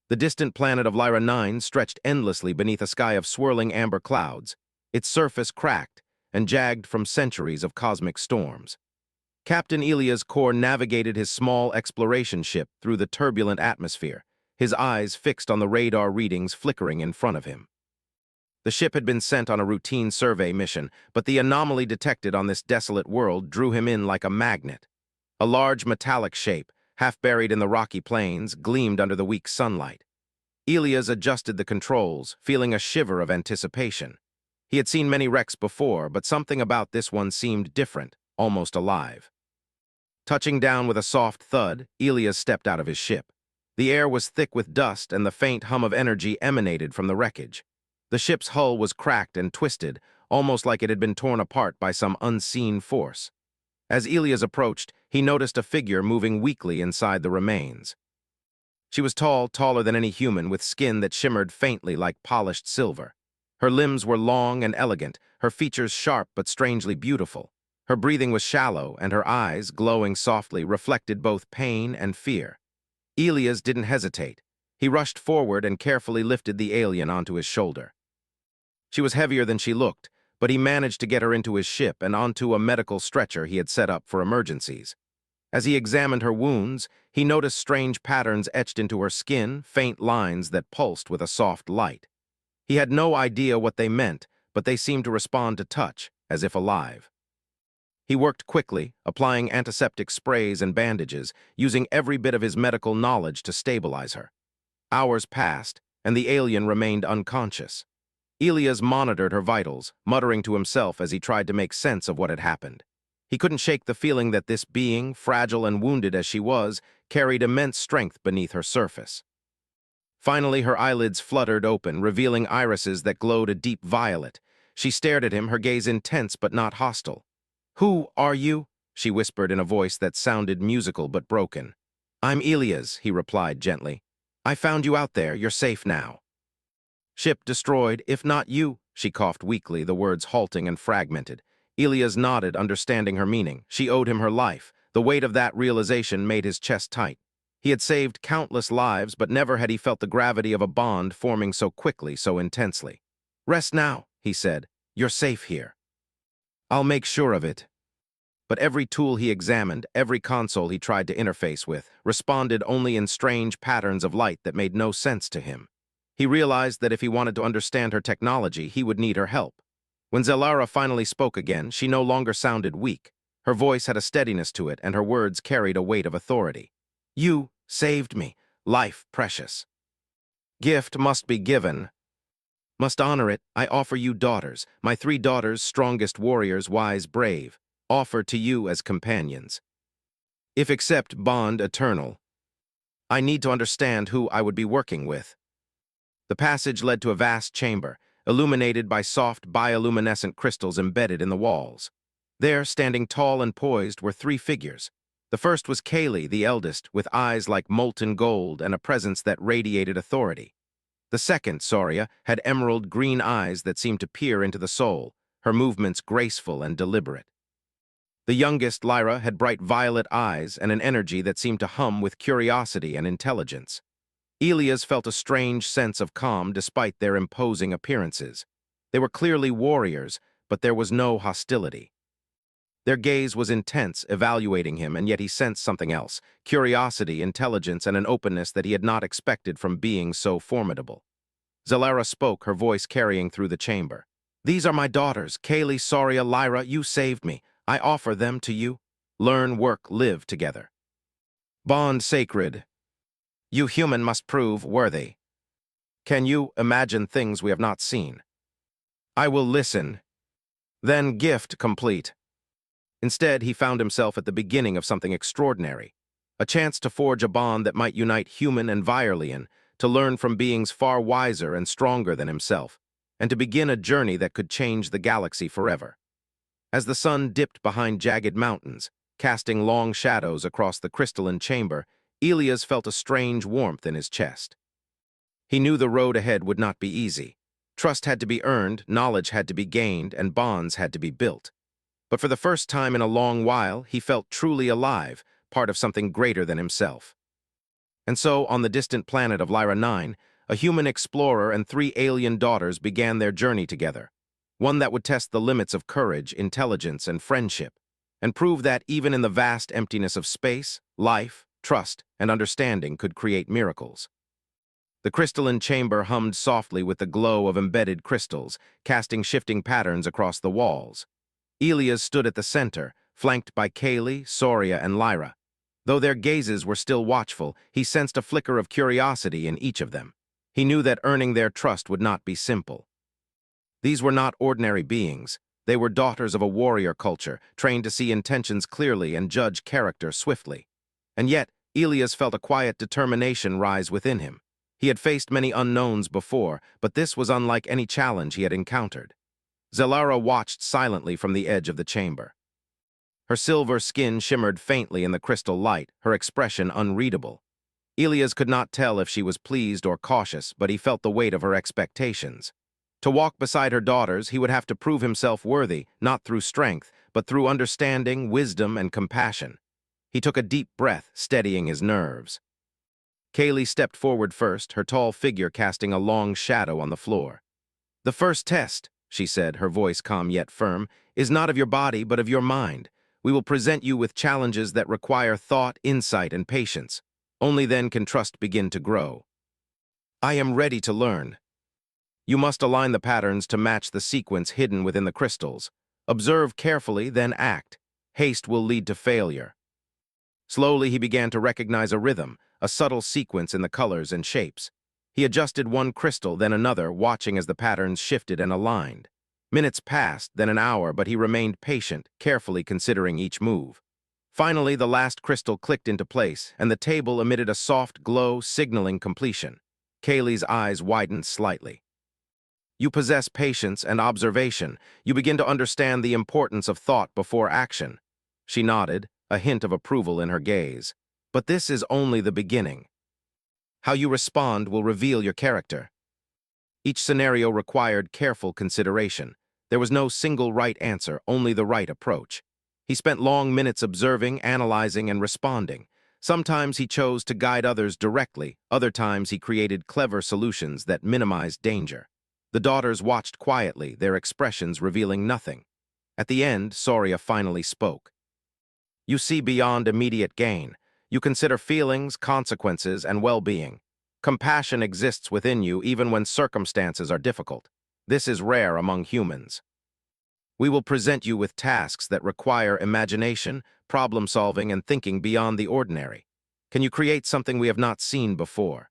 The distant planet of Lyra 9 stretched endlessly beneath a sky of swirling amber clouds, its surface cracked and jagged from centuries of cosmic storms. Captain Elia's Corps navigated his small exploration ship through the turbulent atmosphere, his eyes fixed on the radar readings flickering in front of him. The ship had been sent on a routine survey mission, but the anomaly detected on this desolate world drew him in like a magnet. A large metallic shape, half buried in the rocky plains, gleamed under the weak sunlight. Elias adjusted the controls, feeling a shiver of anticipation. He had seen many wrecks before, but something about this one seemed different, almost alive. Touching down with a soft thud, Elias stepped out of his ship. The air was thick with dust, and the faint hum of energy emanated from the wreckage. The ship's hull was cracked and twisted, almost like it had been torn apart by some unseen force. As Elias approached, he noticed a figure moving weakly inside the remains. She was tall, taller than any human, with skin that shimmered faintly like polished silver. Her limbs were long and elegant, her features sharp but strangely beautiful. Her breathing was shallow, and her eyes, glowing softly, reflected both pain and fear. Elias didn't hesitate. He rushed forward and carefully lifted the alien onto his shoulder. She was heavier than she looked, but he managed to get her into his ship and onto a medical stretcher he had set up for emergencies. As he examined her wounds, he noticed strange patterns etched into her skin, faint lines that pulsed with a soft light. He had no idea what they meant, but they seemed to respond to touch, as if alive. He worked quickly, applying antiseptic sprays and bandages, using every bit of his medical knowledge to stabilize her. Hours passed, and the alien remained unconscious. Elias monitored her vitals, muttering to himself as he tried to make sense of what had happened. He couldn't shake the feeling that this being, fragile and wounded as she was, carried immense strength beneath her surface. Finally, her eyelids fluttered open, revealing irises that glowed a deep violet. She stared at him, her gaze intense but not hostile. "Who are you?" she whispered in a voice that sounded musical but broken. "I'm Elias," he replied gently. "I found you out there. You're safe now." "Ship destroyed, if not you," she coughed weakly, the words halting and fragmented. Elias nodded, understanding her meaning. She owed him her life. The weight of that realization made his chest tight. He had saved countless lives, but never had he felt the gravity of a bond forming so quickly, so intensely. "Rest now," he said. "You're safe here." "I'll make sure of it." But every tool he examined, every console he tried to interface with, responded only in strange patterns of light that made no sense to him. He realized that if he wanted to understand her technology, he would need her help. When Zelara finally spoke again, she no longer sounded weak. Her voice had a steadiness to it, and her words carried a weight of authority. "You saved me. Life precious. Gift must be given. Must honor it. I offer you daughters, my 3 daughters, strongest warriors, wise, brave. Offer to you as companions. If accept bond eternal. I need to understand who I would be working with." The passage led to a vast chamber, illuminated by soft bioluminescent crystals embedded in the walls. There, standing tall and poised, were 3 figures. The first was Kaylee, the eldest, with eyes like molten gold and a presence that radiated authority. The second, Soria, had emerald green eyes that seemed to peer into the soul, her movements graceful and deliberate. The youngest, Lyra, had bright violet eyes and an energy that seemed to hum with curiosity and intelligence. Elias felt a strange sense of calm despite their imposing appearances. They were clearly warriors, but there was no hostility. Their gaze was intense, evaluating him, and yet he sensed something else: curiosity, intelligence, and an openness that he had not expected from beings so formidable. Zelara spoke, her voice carrying through the chamber. "These are my daughters, Kaylee, Soria, Lyra. You saved me. I offer them to you. Learn, work, live together. Bond sacred. You human must prove worthy. Can you imagine things we have not seen? I will listen. Then gift complete." Instead, he found himself at the beginning of something extraordinary. A chance to forge a bond that might unite human and Virelian, to learn from beings far wiser and stronger than himself, and to begin a journey that could change the galaxy forever. As the sun dipped behind jagged mountains, casting long shadows across the crystalline chamber, Elias felt a strange warmth in his chest. He knew the road ahead would not be easy. Trust had to be earned, knowledge had to be gained, and bonds had to be built. But for the first time in a long while, he felt truly alive, part of something greater than himself. And so, on the distant planet of Lyra 9, a human explorer and 3 alien daughters began their journey together, one that would test the limits of courage, intelligence, and friendship, and prove that even in the vast emptiness of space, life, trust, and understanding could create miracles. The crystalline chamber hummed softly with the glow of embedded crystals, casting shifting patterns across the walls. Elias stood at the center, flanked by Kaylee, Soria, and Lyra. Though their gazes were still watchful, he sensed a flicker of curiosity in each of them. He knew that earning their trust would not be simple. These were not ordinary beings. They were daughters of a warrior culture, trained to see intentions clearly and judge character swiftly. And yet, Elias felt a quiet determination rise within him. He had faced many unknowns before, but this was unlike any challenge he had encountered. Zelara watched silently from the edge of the chamber. Her silver skin shimmered faintly in the crystal light, her expression unreadable. Elias could not tell if she was pleased or cautious, but he felt the weight of her expectations. To walk beside her daughters, he would have to prove himself worthy, not through strength, but through understanding, wisdom, and compassion. He took a deep breath, steadying his nerves. Kaylee stepped forward first, her tall figure casting a long shadow on the floor. "The first test," she said, her voice calm yet firm, "is not of your body, but of your mind. We will present you with challenges that require thought, insight, and patience. Only then can trust begin to grow." "I am ready to learn." "You must align the patterns to match the sequence hidden within the crystals. Observe carefully, then act. Haste will lead to failure." Slowly he began to recognize a rhythm, a subtle sequence in the colors and shapes. He adjusted one crystal, then another, watching as the patterns shifted and aligned. Minutes passed, then an hour, but he remained patient, carefully considering each move. Finally, the last crystal clicked into place, and the table emitted a soft glow, signaling completion. Kaylee's eyes widened slightly. "You possess patience and observation. You begin to understand the importance of thought before action." She nodded, a hint of approval in her gaze. "But this is only the beginning. How you respond will reveal your character." Each scenario required careful consideration. There was no single right answer, only the right approach. He spent long minutes observing, analyzing, and responding. Sometimes he chose to guide others directly, other times he created clever solutions that minimized danger. The daughters watched quietly, their expressions revealing nothing. At the end, Soria finally spoke. "You see beyond immediate gain. You consider feelings, consequences, and well-being. Compassion exists within you even when circumstances are difficult. This is rare among humans. We will present you with tasks that require imagination, problem-solving, and thinking beyond the ordinary. Can you create something we have not seen before?"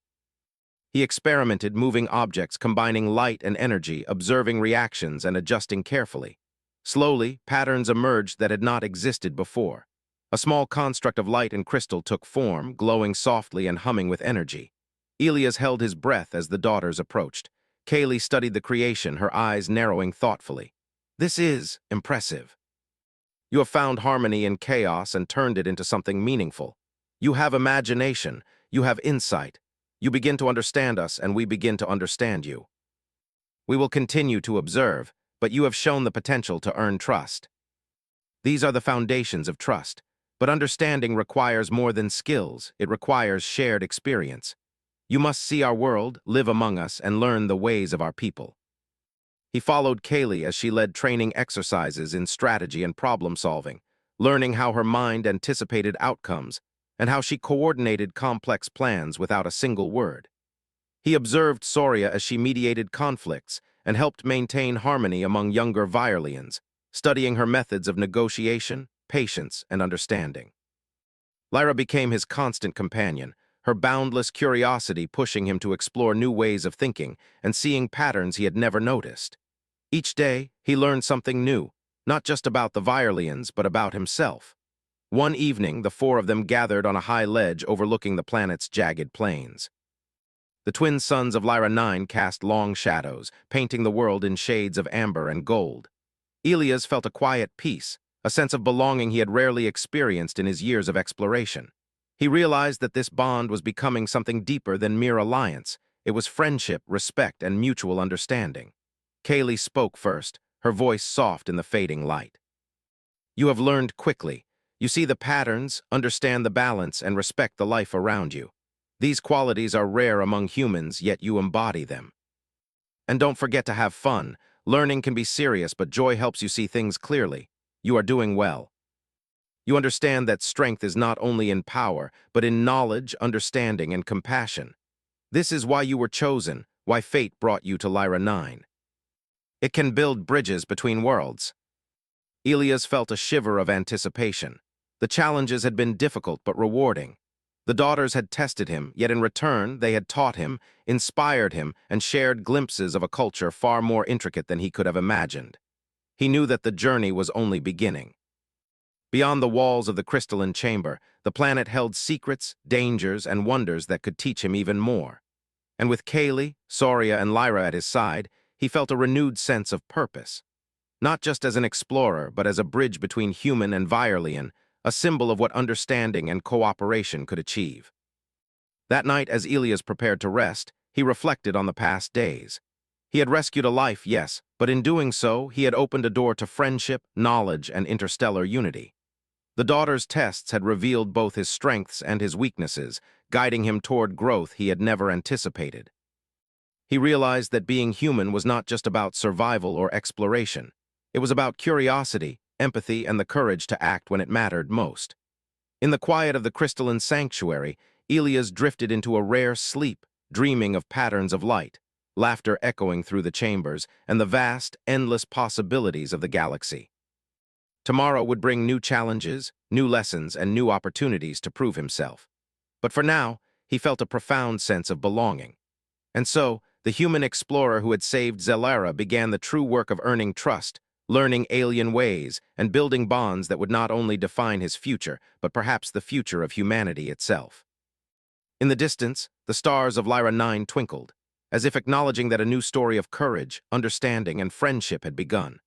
He experimented, moving objects, combining light and energy, observing reactions, and adjusting carefully. Slowly, patterns emerged that had not existed before. A small construct of light and crystal took form, glowing softly and humming with energy. Elias held his breath as the daughters approached. Kaylee studied the creation, her eyes narrowing thoughtfully. "This is impressive. You have found harmony in chaos and turned it into something meaningful. You have imagination, you have insight. You begin to understand us, and we begin to understand you. We will continue to observe, but you have shown the potential to earn trust. These are the foundations of trust. But understanding requires more than skills, it requires shared experience. You must see our world, live among us, and learn the ways of our people." He followed Kaylee as she led training exercises in strategy and problem-solving, learning how her mind anticipated outcomes and how she coordinated complex plans without a single word. He observed Soria as she mediated conflicts and helped maintain harmony among younger Virelians, studying her methods of negotiation, patience, and understanding. Lyra became his constant companion, her boundless curiosity pushing him to explore new ways of thinking and seeing patterns he had never noticed. Each day, he learned something new, not just about the Virelians, but about himself. One evening, the four of them gathered on a high ledge overlooking the planet's jagged plains. The twin suns of Lyra 9 cast long shadows, painting the world in shades of amber and gold. Elias felt a quiet peace, a sense of belonging he had rarely experienced in his years of exploration. He realized that this bond was becoming something deeper than mere alliance. It was friendship, respect, and mutual understanding. Kaylee spoke first, her voice soft in the fading light. "You have learned quickly. You see the patterns, understand the balance, and respect the life around you. These qualities are rare among humans, yet you embody them. And don't forget to have fun. Learning can be serious, but joy helps you see things clearly. You are doing well. You understand that strength is not only in power, but in knowledge, understanding, and compassion. This is why you were chosen, why fate brought you to Lyra 9. It can build bridges between worlds. Elias felt a shiver of anticipation. The challenges had been difficult but rewarding. The daughters had tested him, yet in return they had taught him, inspired him, and shared glimpses of a culture far more intricate than he could have imagined. He knew that the journey was only beginning. Beyond the walls of the crystalline chamber, the planet held secrets, dangers, and wonders that could teach him even more. And with Kaylee, Soria, and Lyra at his side, he felt a renewed sense of purpose. Not just as an explorer, but as a bridge between human and Virelian, a symbol of what understanding and cooperation could achieve. That night, as Elias prepared to rest, he reflected on the past days. He had rescued a life, yes, but in doing so, he had opened a door to friendship, knowledge, and interstellar unity. The daughter's tests had revealed both his strengths and his weaknesses, guiding him toward growth he had never anticipated. He realized that being human was not just about survival or exploration. It was about curiosity, empathy, and the courage to act when it mattered most. In the quiet of the crystalline sanctuary, Elias drifted into a rare sleep, dreaming of patterns of light, laughter echoing through the chambers, and the vast, endless possibilities of the galaxy. Tomorrow would bring new challenges, new lessons, and new opportunities to prove himself. But for now, he felt a profound sense of belonging. And so, the human explorer who had saved Zellara began the true work of earning trust, learning alien ways, and building bonds that would not only define his future, but perhaps the future of humanity itself. In the distance, the stars of Lyra 9 twinkled, as if acknowledging that a new story of courage, understanding, and friendship had begun.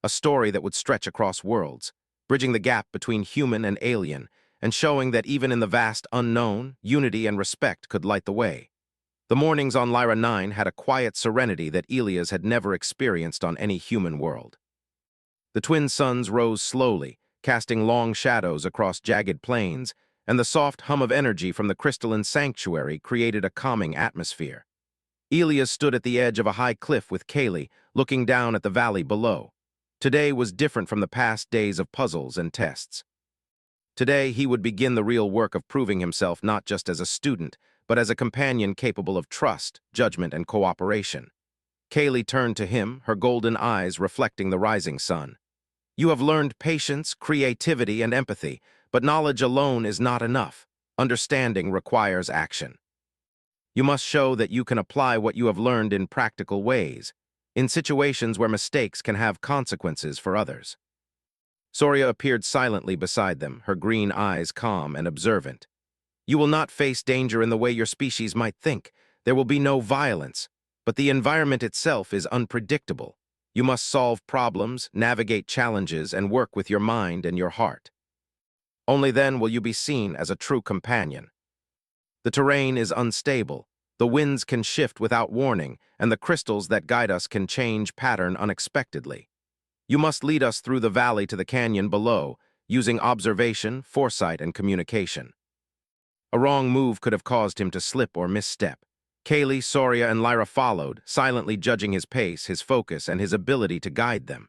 A story that would stretch across worlds, bridging the gap between human and alien, and showing that even in the vast unknown, unity and respect could light the way. The mornings on Lyra 9 had a quiet serenity that Elias had never experienced on any human world. The twin suns rose slowly, casting long shadows across jagged plains, and the soft hum of energy from the crystalline sanctuary created a calming atmosphere. Elias stood at the edge of a high cliff with Kaylee, looking down at the valley below. Today was different from the past days of puzzles and tests. Today, he would begin the real work of proving himself not just as a student, but as a companion capable of trust, judgment, and cooperation. Kaylee turned to him, her golden eyes reflecting the rising sun. You have learned patience, creativity, and empathy, but knowledge alone is not enough. Understanding requires action. You must show that you can apply what you have learned in practical ways, in situations where mistakes can have consequences for others. Soria appeared silently beside them, her green eyes calm and observant. You will not face danger in the way your species might think. There will be no violence, but the environment itself is unpredictable. You must solve problems, navigate challenges, and work with your mind and your heart. Only then will you be seen as a true companion. The terrain is unstable. The winds can shift without warning, and the crystals that guide us can change pattern unexpectedly. You must lead us through the valley to the canyon below, using observation, foresight, and communication. A wrong move could have caused him to slip or misstep. Kaylee, Soria, and Lyra followed, silently judging his pace, his focus, and his ability to guide them.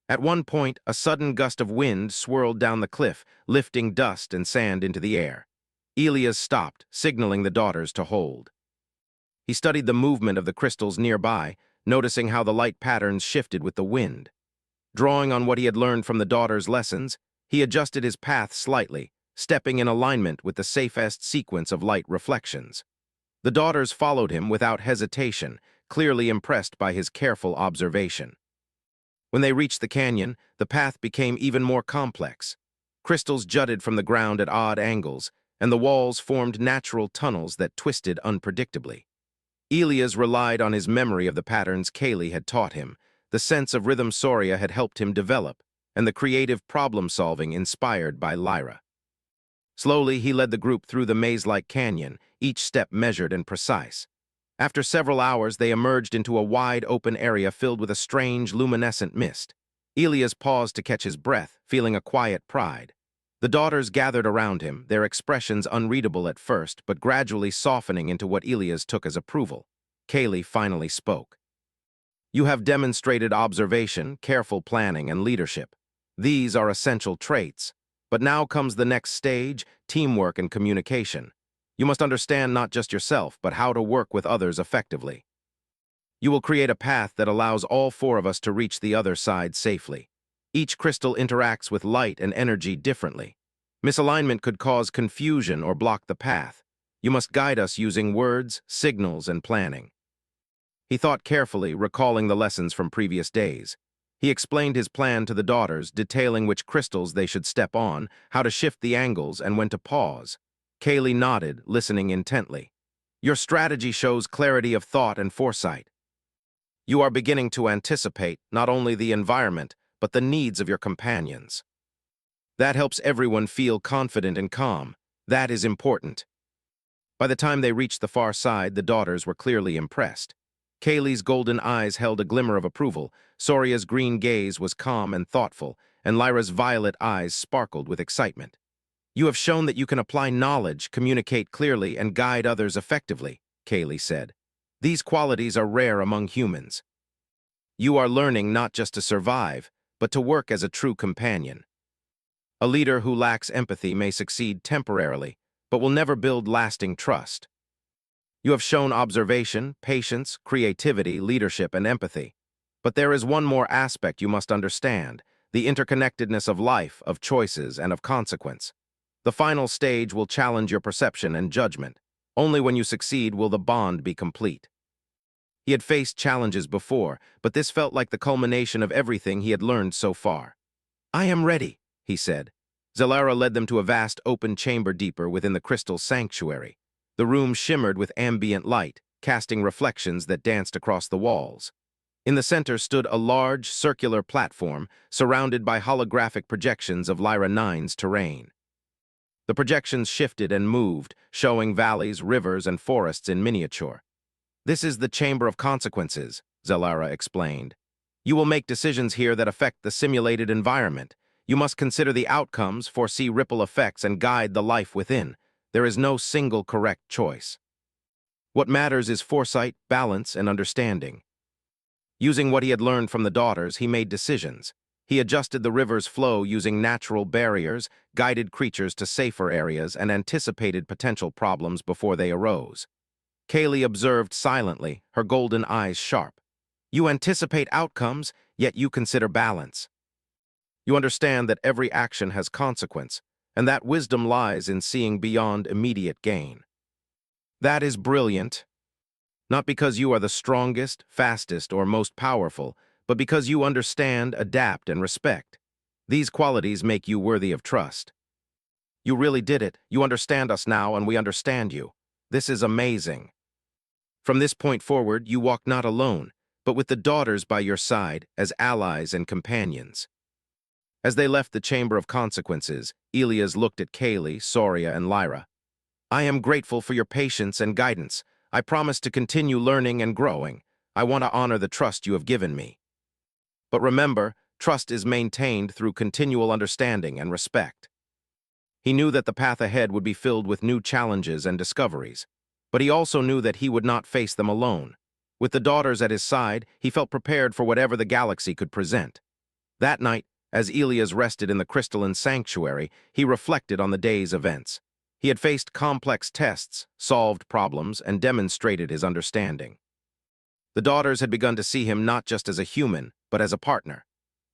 At one point, a sudden gust of wind swirled down the cliff, lifting dust and sand into the air. Elias stopped, signaling the daughters to hold. He studied the movement of the crystals nearby, noticing how the light patterns shifted with the wind. Drawing on what he had learned from the daughters' lessons, he adjusted his path slightly, stepping in alignment with the safest sequence of light reflections. The daughters followed him without hesitation, clearly impressed by his careful observation. When they reached the canyon, the path became even more complex. Crystals jutted from the ground at odd angles, and the walls formed natural tunnels that twisted unpredictably. Elias relied on his memory of the patterns Kaylee had taught him, the sense of rhythm Soria had helped him develop, and the creative problem-solving inspired by Lyra. Slowly, he led the group through the maze-like canyon, each step measured and precise. After several hours, they emerged into a wide open area filled with a strange, luminescent mist. Elias paused to catch his breath, feeling a quiet pride. The daughters gathered around him, their expressions unreadable at first, but gradually softening into what Elias took as approval. Kaylee finally spoke. You have demonstrated observation, careful planning, and leadership. These are essential traits. But now comes the next stage, teamwork and communication. You must understand not just yourself, but how to work with others effectively. You will create a path that allows all four of us to reach the other side safely. Each crystal interacts with light and energy differently. Misalignment could cause confusion or block the path. You must guide us using words, signals, and planning. He thought carefully, recalling the lessons from previous days. He explained his plan to the daughters, detailing which crystals they should step on, how to shift the angles, and when to pause. Kaylee nodded, listening intently. Your strategy shows clarity of thought and foresight. You are beginning to anticipate not only the environment, but the needs of your companions. That helps everyone feel confident and calm. That is important. By the time they reached the far side, the daughters were clearly impressed. Kaylee's golden eyes held a glimmer of approval, Soria's green gaze was calm and thoughtful, and Lyra's violet eyes sparkled with excitement. You have shown that you can apply knowledge, communicate clearly, and guide others effectively, Kaylee said. These qualities are rare among humans. You are learning not just to survive, but to work as a true companion. A leader who lacks empathy may succeed temporarily, but will never build lasting trust. You have shown observation, patience, creativity, leadership, and empathy. But there is one more aspect you must understand, the interconnectedness of life, of choices, and of consequence. The final stage will challenge your perception and judgment. Only when you succeed will the bond be complete. He had faced challenges before, but this felt like the culmination of everything he had learned so far. I am ready, he said. Zalara led them to a vast open chamber deeper within the crystal sanctuary. The room shimmered with ambient light, casting reflections that danced across the walls. In the center stood a large, circular platform surrounded by holographic projections of Lyra IX's terrain. The projections shifted and moved, showing valleys, rivers, and forests in miniature. This is the Chamber of Consequences, Zalara explained. You will make decisions here that affect the simulated environment. You must consider the outcomes, foresee ripple effects, and guide the life within. There is no single correct choice. What matters is foresight, balance, and understanding. Using what he had learned from the daughters, he made decisions. He adjusted the river's flow using natural barriers, guided creatures to safer areas, and anticipated potential problems before they arose. Kaylee observed silently, her golden eyes sharp. You anticipate outcomes, yet you consider balance. You understand that every action has consequence, and that wisdom lies in seeing beyond immediate gain. That is brilliant. Not because you are the strongest, fastest, or most powerful, but because you understand, adapt, and respect. These qualities make you worthy of trust. You really did it. You understand us now, and we understand you. This is amazing. From this point forward, you walk not alone, but with the daughters by your side as allies and companions. As they left the Chamber of Consequences, Elias looked at Kaylee, Soria, and Lyra. I am grateful for your patience and guidance. I promise to continue learning and growing. I want to honor the trust you have given me. But remember, trust is maintained through continual understanding and respect. He knew that the path ahead would be filled with new challenges and discoveries, but he also knew that he would not face them alone. With the daughters at his side, he felt prepared for whatever the galaxy could present. That night, as Elias rested in the crystalline sanctuary, he reflected on the day's events. He had faced complex tests, solved problems, and demonstrated his understanding. The daughters had begun to see him not just as a human, but as a partner.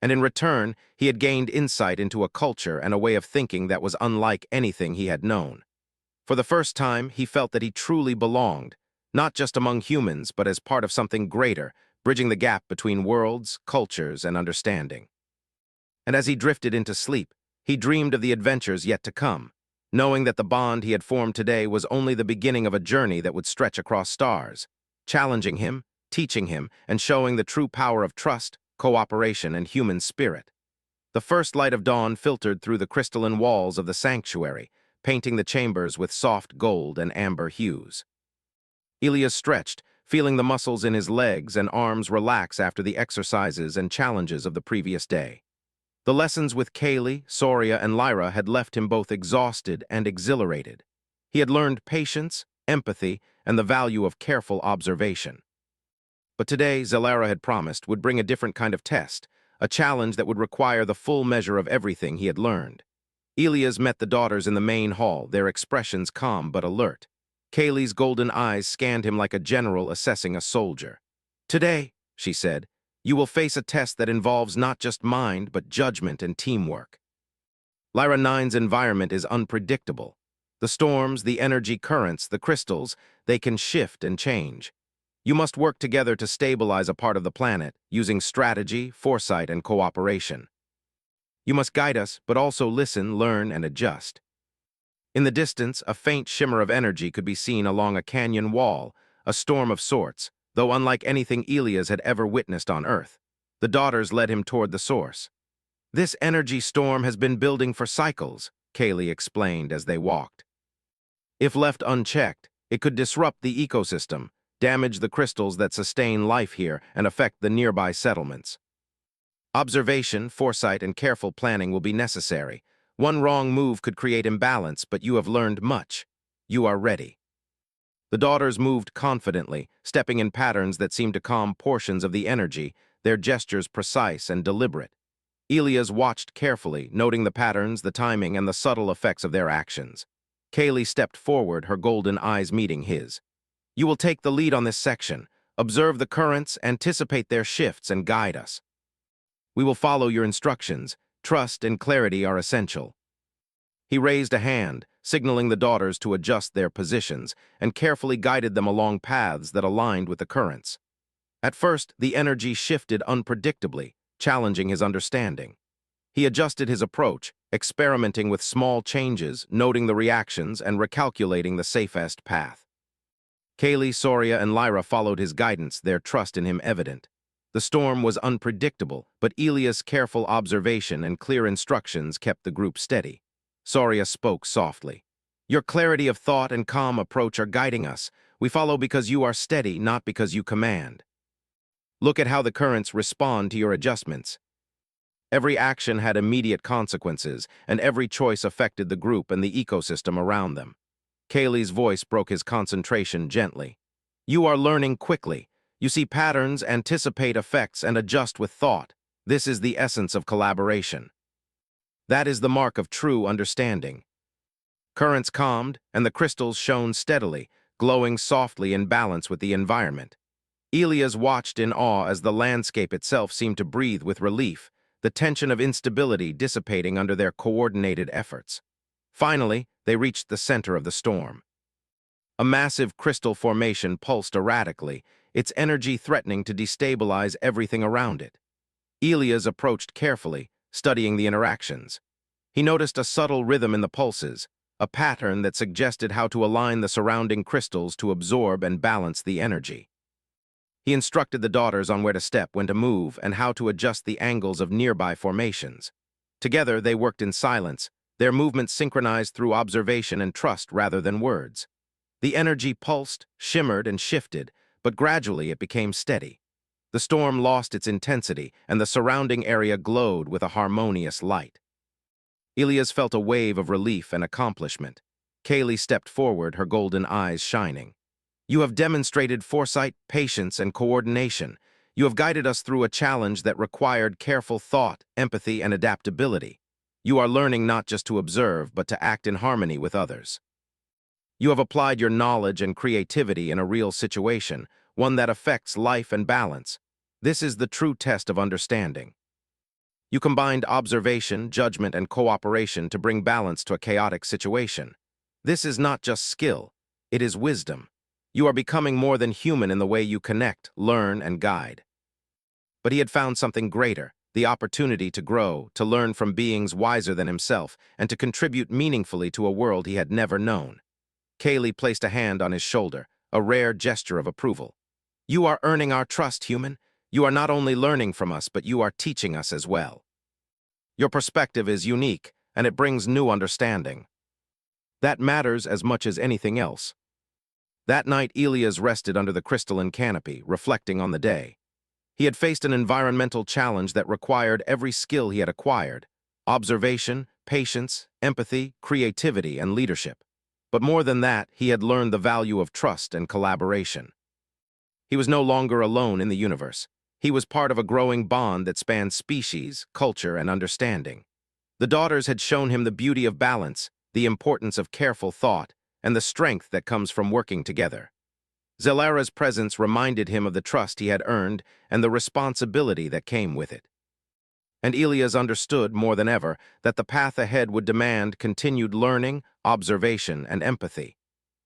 And in return, he had gained insight into a culture and a way of thinking that was unlike anything he had known. For the first time, he felt that he truly belonged, not just among humans, but as part of something greater, bridging the gap between worlds, cultures, and understanding. And as he drifted into sleep, he dreamed of the adventures yet to come, knowing that the bond he had formed today was only the beginning of a journey that would stretch across stars, challenging him, teaching him, and showing the true power of trust, cooperation, and human spirit. The first light of dawn filtered through the crystalline walls of the sanctuary, painting the chambers with soft gold and amber hues. Elias stretched, feeling the muscles in his legs and arms relax after the exercises and challenges of the previous day. The lessons with Kaylee, Soria, and Lyra had left him both exhausted and exhilarated. He had learned patience, empathy, and the value of careful observation. But today, Zellara had promised, would bring a different kind of test, a challenge that would require the full measure of everything he had learned. Elias met the daughters in the main hall, their expressions calm but alert. Kaylee's golden eyes scanned him like a general assessing a soldier. "Today," she said, "you will face a test that involves not just mind, but judgment and teamwork." Lyra Nine's environment is unpredictable. The storms, the energy currents, the crystals, they can shift and change. You must work together to stabilize a part of the planet, using strategy, foresight, and cooperation. You must guide us, but also listen, learn, and adjust. In the distance, a faint shimmer of energy could be seen along a canyon wall, a storm of sorts, though unlike anything Elias had ever witnessed on Earth. The daughters led him toward the source. "This energy storm has been building for cycles," Kaylee explained as they walked. "If left unchecked, it could disrupt the ecosystem, damage the crystals that sustain life here, and affect the nearby settlements. Observation, foresight, and careful planning will be necessary. One wrong move could create imbalance, but you have learned much. You are ready." The daughters moved confidently, stepping in patterns that seemed to calm portions of the energy, their gestures precise and deliberate. Elias watched carefully, noting the patterns, the timing, and the subtle effects of their actions. Kaylee stepped forward, her golden eyes meeting his. "You will take the lead on this section. Observe the currents, anticipate their shifts, and guide us. We will follow your instructions. Trust and clarity are essential." He raised a hand, signaling the daughters to adjust their positions, and carefully guided them along paths that aligned with the currents. At first, the energy shifted unpredictably, challenging his understanding. He adjusted his approach, experimenting with small changes, noting the reactions, and recalculating the safest path. Kaylee, Soria, and Lyra followed his guidance, their trust in him evident. The storm was unpredictable, but Elias' careful observation and clear instructions kept the group steady. Soria spoke softly. "Your clarity of thought and calm approach are guiding us. We follow because you are steady, not because you command. Look at how the currents respond to your adjustments." Every action had immediate consequences, and every choice affected the group and the ecosystem around them. Kaylee's voice broke his concentration gently. "You are learning quickly. You see patterns, anticipate effects, and adjust with thought. This is the essence of collaboration. That is the mark of true understanding." Currents calmed, and the crystals shone steadily, glowing softly in balance with the environment. Elias watched in awe as the landscape itself seemed to breathe with relief, the tension of instability dissipating under their coordinated efforts. Finally, they reached the center of the storm. A massive crystal formation pulsed erratically, its energy threatening to destabilize everything around it. Elias approached carefully, studying the interactions. He noticed a subtle rhythm in the pulses, a pattern that suggested how to align the surrounding crystals to absorb and balance the energy. He instructed the daughters on where to step, when to move, and how to adjust the angles of nearby formations. Together, they worked in silence, their movements synchronized through observation and trust rather than words. The energy pulsed, shimmered, and shifted, but gradually it became steady. The storm lost its intensity, and the surrounding area glowed with a harmonious light. Elias felt a wave of relief and accomplishment. Kaylee stepped forward, her golden eyes shining. "You have demonstrated foresight, patience, and coordination. You have guided us through a challenge that required careful thought, empathy, and adaptability. You are learning not just to observe, but to act in harmony with others. You have applied your knowledge and creativity in a real situation, one that affects life and balance. This is the true test of understanding. You combined observation, judgment, and cooperation to bring balance to a chaotic situation. This is not just skill, it is wisdom. You are becoming more than human in the way you connect, learn, and guide." But he had found something greater, the opportunity to grow, to learn from beings wiser than himself, and to contribute meaningfully to a world he had never known. Kaylee placed a hand on his shoulder, a rare gesture of approval. "You are earning our trust, human. You are not only learning from us, but you are teaching us as well. Your perspective is unique, and it brings new understanding. That matters as much as anything else." That night, Elias rested under the crystalline canopy, reflecting on the day. He had faced an environmental challenge that required every skill he had acquired: observation, patience, empathy, creativity, and leadership. But more than that, he had learned the value of trust and collaboration. He was no longer alone in the universe. He was part of a growing bond that spanned species, culture, and understanding. The daughters had shown him the beauty of balance, the importance of careful thought, and the strength that comes from working together. Zelara's presence reminded him of the trust he had earned and the responsibility that came with it. And Elias understood more than ever that the path ahead would demand continued learning, observation, and empathy.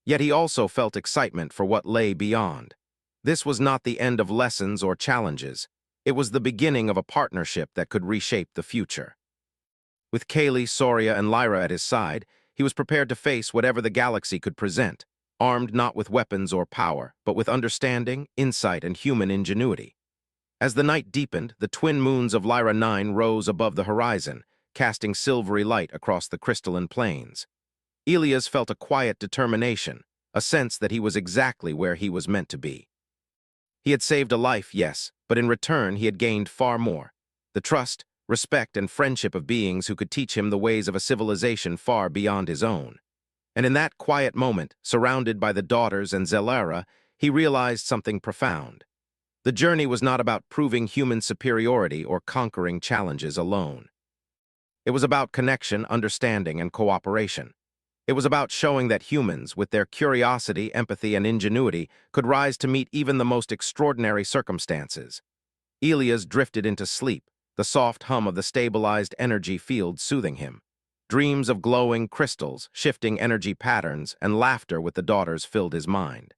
Yet he also felt excitement for what lay beyond. This was not the end of lessons or challenges. It was the beginning of a partnership that could reshape the future. With Kaylee, Soria, and Lyra at his side, he was prepared to face whatever the galaxy could present, armed not with weapons or power, but with understanding, insight, and human ingenuity. As the night deepened, the twin moons of Lyra 9 rose above the horizon, casting silvery light across the crystalline plains. Elias felt a quiet determination, a sense that he was exactly where he was meant to be. He had saved a life, yes, but in return he had gained far more: the trust, respect, and friendship of beings who could teach him the ways of a civilization far beyond his own. And in that quiet moment, surrounded by the daughters and Zelara, he realized something profound. The journey was not about proving human superiority or conquering challenges alone. It was about connection, understanding, and cooperation. It was about showing that humans, with their curiosity, empathy, and ingenuity, could rise to meet even the most extraordinary circumstances. Elias drifted into sleep, the soft hum of the stabilized energy field soothing him. Dreams of glowing crystals, shifting energy patterns, and laughter with the daughters filled his mind.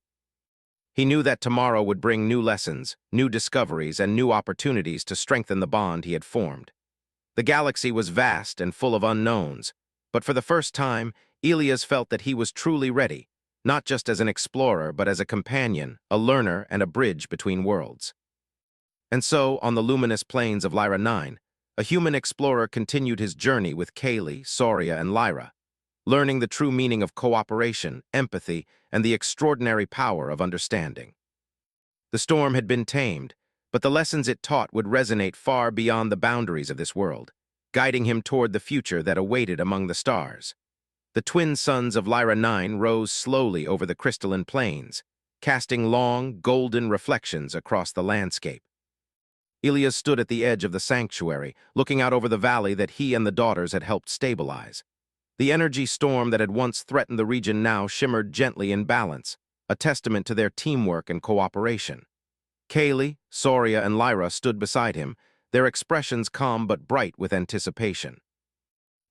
He knew that tomorrow would bring new lessons, new discoveries, and new opportunities to strengthen the bond he had formed. The galaxy was vast and full of unknowns, but for the first time, Elias felt that he was truly ready, not just as an explorer, but as a companion, a learner, and a bridge between worlds. And so, on the luminous plains of Lyra 9, a human explorer continued his journey with Kaylee, Soria, and Lyra, learning the true meaning of cooperation, empathy, and the extraordinary power of understanding. The storm had been tamed, but the lessons it taught would resonate far beyond the boundaries of this world, guiding him toward the future that awaited among the stars. The twin suns of Lyra 9 rose slowly over the crystalline plains, casting long, golden reflections across the landscape. Elias stood at the edge of the sanctuary, looking out over the valley that he and the daughters had helped stabilize. The energy storm that had once threatened the region now shimmered gently in balance, a testament to their teamwork and cooperation. Kaylee, Soria, and Lyra stood beside him, their expressions calm but bright with anticipation.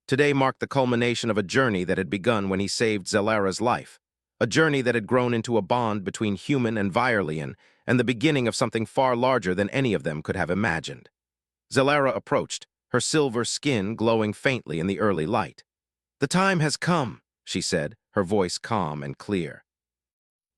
Today marked the culmination of a journey that had begun when he saved Zelara's life, a journey that had grown into a bond between human and Virelian, and the beginning of something far larger than any of them could have imagined. Zelara approached, her silver skin glowing faintly in the early light. "The time has come," she said, her voice calm and clear.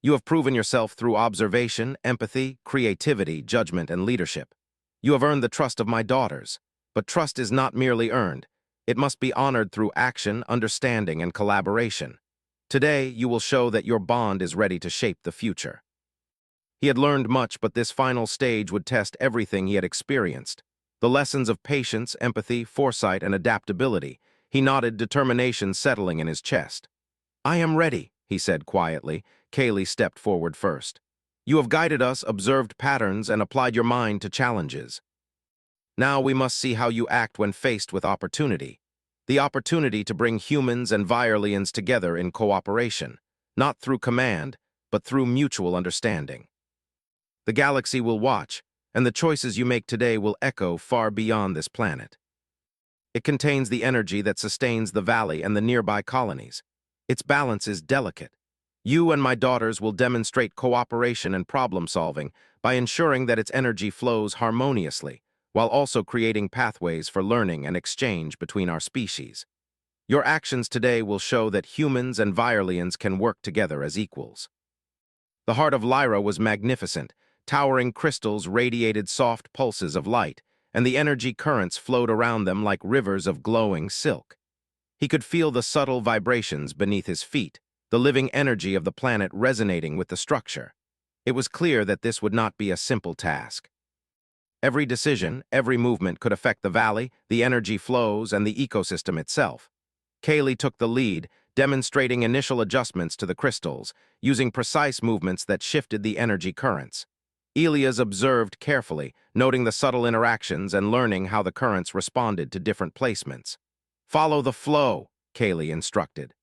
"You have proven yourself through observation, empathy, creativity, judgment, and leadership. You have earned the trust of my daughters, but trust is not merely earned. It must be honored through action, understanding, and collaboration. Today, you will show that your bond is ready to shape the future." He had learned much, but this final stage would test everything he had experienced. The lessons of patience, empathy, foresight, and adaptability. He nodded, determination settling in his chest. "I am ready," he said quietly. Kaylee stepped forward first. "You have guided us, observed patterns, and applied your mind to challenges. Now we must see how you act when faced with opportunity. The opportunity to bring humans and Virelians together in cooperation, not through command, but through mutual understanding. The galaxy will watch, and the choices you make today will echo far beyond this planet. It contains the energy that sustains the valley and the nearby colonies. Its balance is delicate. You and my daughters will demonstrate cooperation and problem-solving by ensuring that its energy flows harmoniously, while also creating pathways for learning and exchange between our species. Your actions today will show that humans and Virelians can work together as equals." The heart of Lyra was magnificent. Towering crystals radiated soft pulses of light, and the energy currents flowed around them like rivers of glowing silk. He could feel the subtle vibrations beneath his feet, the living energy of the planet resonating with the structure. It was clear that this would not be a simple task. Every decision, every movement could affect the valley, the energy flows, and the ecosystem itself. Kaylee took the lead, demonstrating initial adjustments to the crystals, using precise movements that shifted the energy currents. Elias observed carefully, noting the subtle interactions and learning how the currents responded to different placements. Follow the flow, Kaylee instructed.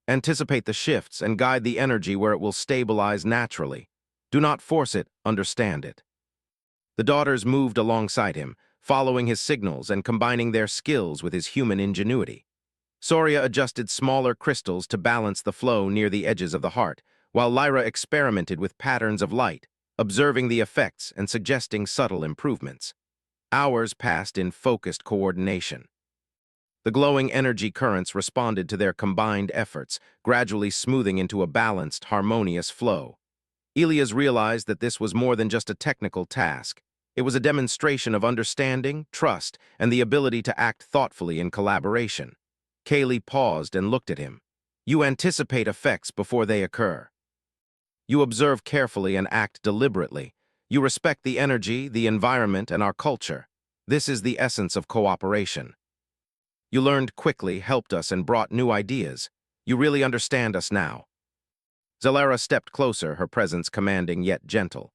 Anticipate the shifts and guide the energy where it will stabilize naturally. Do not force it, understand it. The daughters moved alongside him, following his signals and combining their skills with his human ingenuity. Soria adjusted smaller crystals to balance the flow near the edges of the heart, while Lyra experimented with patterns of light, observing the effects and suggesting subtle improvements. Hours passed in focused coordination. The glowing energy currents responded to their combined efforts, gradually smoothing into a balanced, harmonious flow. Elias realized that this was more than just a technical task. It was a demonstration of understanding, trust, and the ability to act thoughtfully in collaboration. Kaylee paused and looked at him. You anticipate effects before they occur. You observe carefully and act deliberately. You respect the energy, the environment, and our culture. This is the essence of cooperation. You learned quickly, helped us, and brought new ideas. You really understand us now. Zelera stepped closer, her presence commanding yet gentle.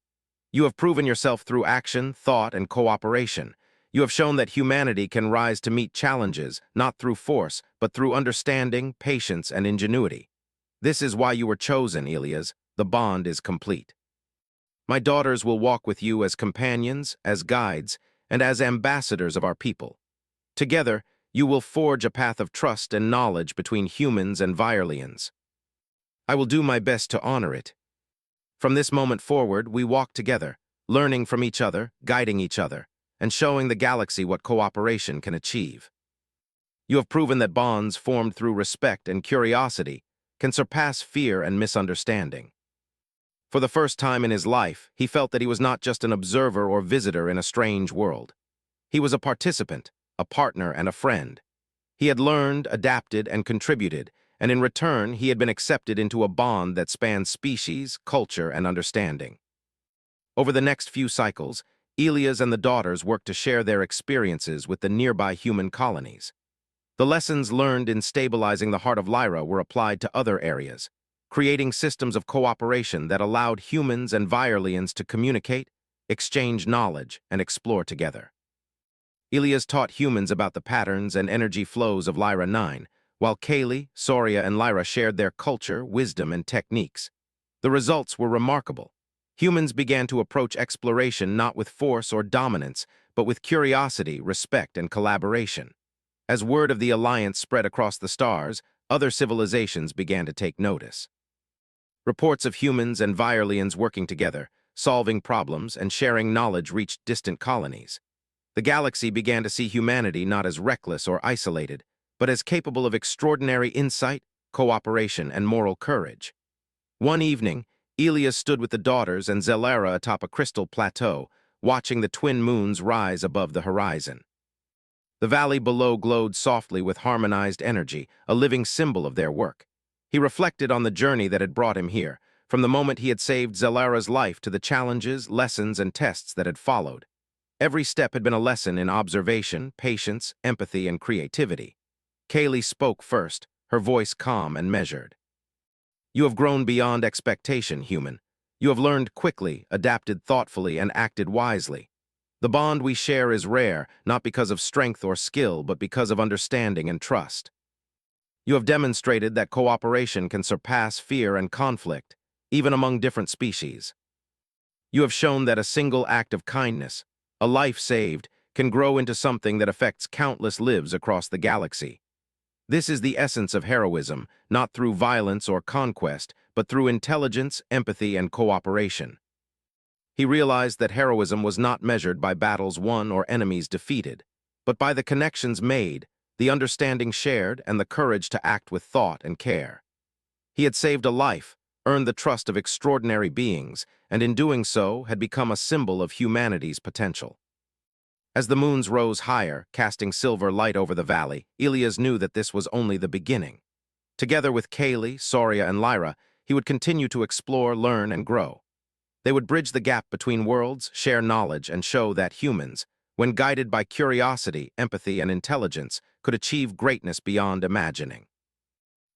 You have proven yourself through action, thought, and cooperation. You have shown that humanity can rise to meet challenges, not through force, but through understanding, patience, and ingenuity. This is why you were chosen, Elias. The bond is complete. My daughters will walk with you as companions, as guides, and as ambassadors of our people. Together, you will forge a path of trust and knowledge between humans and Virelians. I will do my best to honor it. From this moment forward, we walk together, learning from each other, guiding each other, and showing the galaxy what cooperation can achieve. You have proven that bonds formed through respect and curiosity can surpass fear and misunderstanding. For the first time in his life, he felt that he was not just an observer or visitor in a strange world. He was a participant, a partner, and a friend. He had learned, adapted, and contributed, and in return, he had been accepted into a bond that spanned species, culture, and understanding. Over the next few cycles, Elias and the daughters worked to share their experiences with the nearby human colonies. The lessons learned in stabilizing the heart of Lyra were applied to other areas, creating systems of cooperation that allowed humans and Virelians to communicate, exchange knowledge, and explore together. Elias taught humans about the patterns and energy flows of Lyra 9, while Kaylee, Soria, and Lyra shared their culture, wisdom, and techniques. The results were remarkable. Humans began to approach exploration not with force or dominance, but with curiosity, respect, and collaboration. As word of the alliance spread across the stars, other civilizations began to take notice. Reports of humans and Virelians working together, solving problems, and sharing knowledge reached distant colonies. The galaxy began to see humanity not as reckless or isolated, but as capable of extraordinary insight, cooperation, and moral courage. One evening, Elias stood with the daughters and Zelera atop a crystal plateau, watching the twin moons rise above the horizon. The valley below glowed softly with harmonized energy, a living symbol of their work. He reflected on the journey that had brought him here, from the moment he had saved Zelera's life to the challenges, lessons, and tests that had followed. Every step had been a lesson in observation, patience, empathy, and creativity. Kaylee spoke first, her voice calm and measured. You have grown beyond expectation, human. You have learned quickly, adapted thoughtfully, and acted wisely. The bond we share is rare, not because of strength or skill, but because of understanding and trust. You have demonstrated that cooperation can surpass fear and conflict, even among different species. You have shown that a single act of kindness, a life saved, can grow into something that affects countless lives across the galaxy. This is the essence of heroism, not through violence or conquest, but through intelligence, empathy, and cooperation. He realized that heroism was not measured by battles won or enemies defeated, but by the connections made, the understanding shared, and the courage to act with thought and care. He had saved a life, earned the trust of extraordinary beings, and in doing so had become a symbol of humanity's potential. As the moons rose higher, casting silver light over the valley, Elias knew that this was only the beginning. Together with Kaylee, Soria, and Lyra, he would continue to explore, learn, and grow. They would bridge the gap between worlds, share knowledge, and show that humans, when guided by curiosity, empathy, and intelligence, could achieve greatness beyond imagining.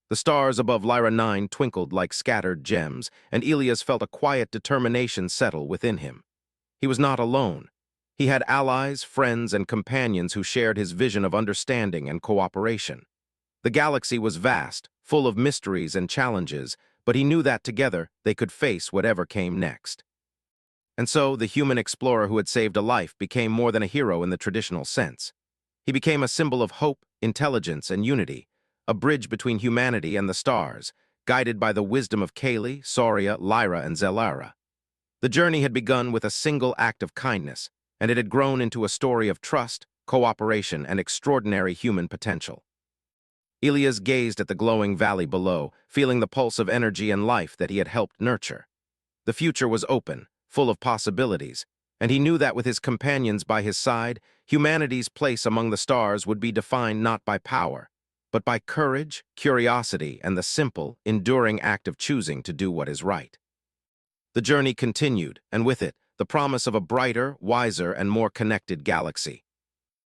The stars above Lyra 9 twinkled like scattered gems, and Elias felt a quiet determination settle within him. He was not alone. He had allies, friends, and companions who shared his vision of understanding and cooperation. The galaxy was vast, full of mysteries and challenges, but he knew that together they could face whatever came next. And so, the human explorer who had saved a life became more than a hero in the traditional sense. He became a symbol of hope, intelligence, and unity, a bridge between humanity and the stars, guided by the wisdom of Kaylee, Soria, Lyra, and Zelara. The journey had begun with a single act of kindness, and it had grown into a story of trust, cooperation, and extraordinary human potential. Elias gazed at the glowing valley below, feeling the pulse of energy and life that he had helped nurture. The future was open, full of possibilities, and he knew that with his companions by his side, humanity's place among the stars would be defined not by power, but by courage, curiosity, and the simple, enduring act of choosing to do what is right. The journey continued, and with it, the promise of a brighter, wiser, and more connected galaxy.